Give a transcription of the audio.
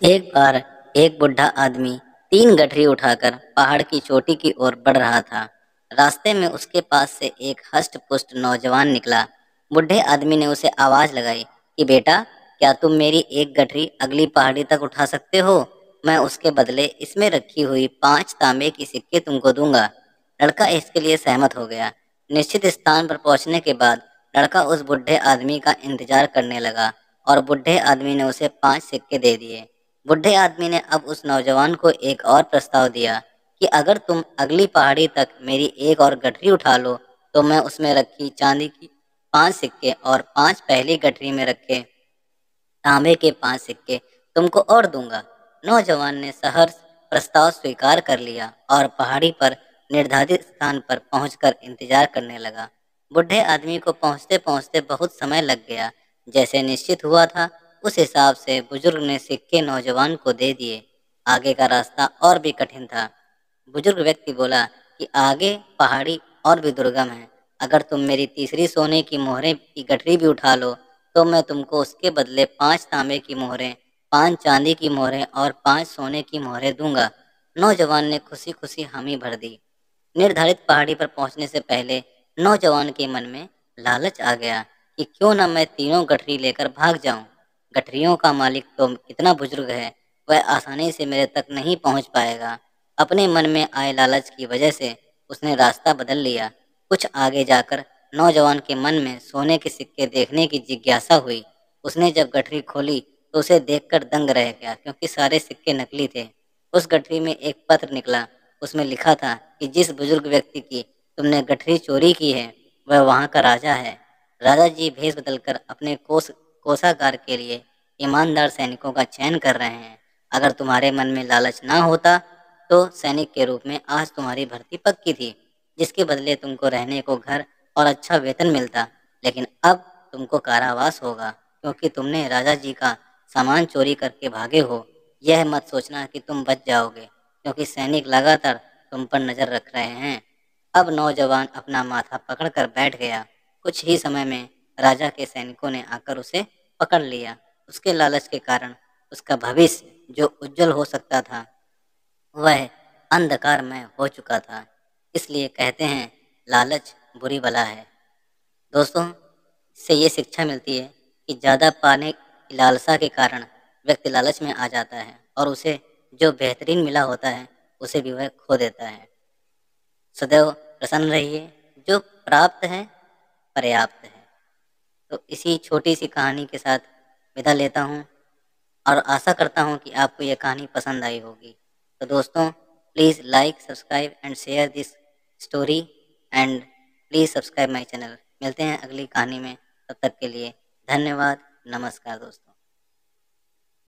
एक बार एक बुढ़ा आदमी 3 गठरी उठाकर पहाड़ की चोटी की ओर बढ़ रहा था। रास्ते में उसके पास से एक हष्ट-पुष्ट नौजवान निकला। बुढ़े आदमी ने उसे आवाज लगाई कि बेटा, क्या तुम मेरी एक गठरी अगली पहाड़ी तक उठा सकते हो? मैं उसके बदले इसमें रखी हुई 5 तांबे की सिक्के तुमको दूंगा। लड़का इसके लिए सहमत हो गया। निश्चित स्थान पर पहुंचने के बाद लड़का उस बुढ़े आदमी का इंतजार करने लगा और बुढ़े आदमी ने उसे 5 सिक्के दे दिए। बुढ़े आदमी ने अब उस नौजवान को एक और प्रस्ताव दिया कि अगर तुम अगली पहाड़ी तक मेरी एक और गठरी उठा लो तो मैं उसमें रखी चांदी की 5 सिक्के और 5 पहली गठरी में रखे तांबे के 5 सिक्के तुमको और दूंगा। नौजवान ने सहर्ष प्रस्ताव स्वीकार कर लिया और पहाड़ी पर निर्धारित स्थान पर पहुंचकर इंतजार करने लगा। बुढ़े आदमी को पहुंचते पहुंचते बहुत समय लग गया। जैसे निश्चित हुआ था उस हिसाब से बुजुर्ग ने सिक्के नौजवान को दे दिए। आगे का रास्ता और भी कठिन था। बुजुर्ग व्यक्ति बोला कि आगे पहाड़ी और भी दुर्गम है। अगर तुम मेरी तीसरी सोने की मोहरें की गठरी भी उठा लो तो मैं तुमको उसके बदले 5 तांबे की मोहरें, 5 चांदी की मोहरें और 5 सोने की मोहरें दूंगा। नौजवान ने खुशी खुशी हामी भर दी। निर्धारित पहाड़ी पर पहुंचने से पहले नौजवान के मन में लालच आ गया कि क्यों न मैं तीनों गठरी लेकर भाग जाऊं। गठरियों का मालिक तो कितना बुजुर्ग है, वह आसानी से मेरे तक नहीं पहुंच पाएगा। अपने मन में आए लालच की वजह से उसने रास्ता बदल लिया। कुछ आगे जाकर नौजवान के मन में सोने के सिक्के देखने की जिज्ञासा हुई। उसने जब गठरी खोली तो उसे देखकर दंग रह गया, क्योंकि सारे सिक्के नकली थे। उस गठरी में एक पत्र निकला। उसमें लिखा था कि जिस बुजुर्ग व्यक्ति की तुमने गठरी चोरी की है वह वहाँ का राजा है। राजा जी भेष बदलकर अपने कोषागार के लिए ईमानदार सैनिकों का चयन कर रहे हैं। अगर तुम्हारे मन में लालच ना होता तो सैनिक के रूप में आज तुम्हारी भर्ती पक्की थी, जिसके बदले तुमको रहने को घर और अच्छा वेतन मिलता। लेकिन अब तुमको कारावास होगा, क्योंकि तुमने राजा जी का सामान चोरी करके भागे हो। यह मत सोचना कि तुम बच जाओगे, क्योंकि सैनिक लगातार तुम पर नजर रख रहे हैं। अब नौजवान अपना माथा पकड़कर बैठ गया। कुछ ही समय में राजा के सैनिकों ने आकर उसे पकड़ लिया। उसके लालच के कारण उसका भविष्य जो उज्जवल हो सकता था वह अंधकारमय हो चुका था। इसलिए कहते हैं लालच बुरी बला है। दोस्तों, इससे ये शिक्षा मिलती है कि ज़्यादा पाने की लालसा के कारण व्यक्ति लालच में आ जाता है और उसे जो बेहतरीन मिला होता है उसे भी वह खो देता है। सदैव प्रसन्न रहिए, जो प्राप्त है पर्याप्त है। तो इसी छोटी सी कहानी के साथ विदा लेता हूँ और आशा करता हूँ कि आपको यह कहानी पसंद आई होगी। तो दोस्तों, please like, subscribe and share this story and please subscribe my channel. मिलते हैं अगली कहानी में, तब तक के लिए धन्यवाद। नमस्कार दोस्तों।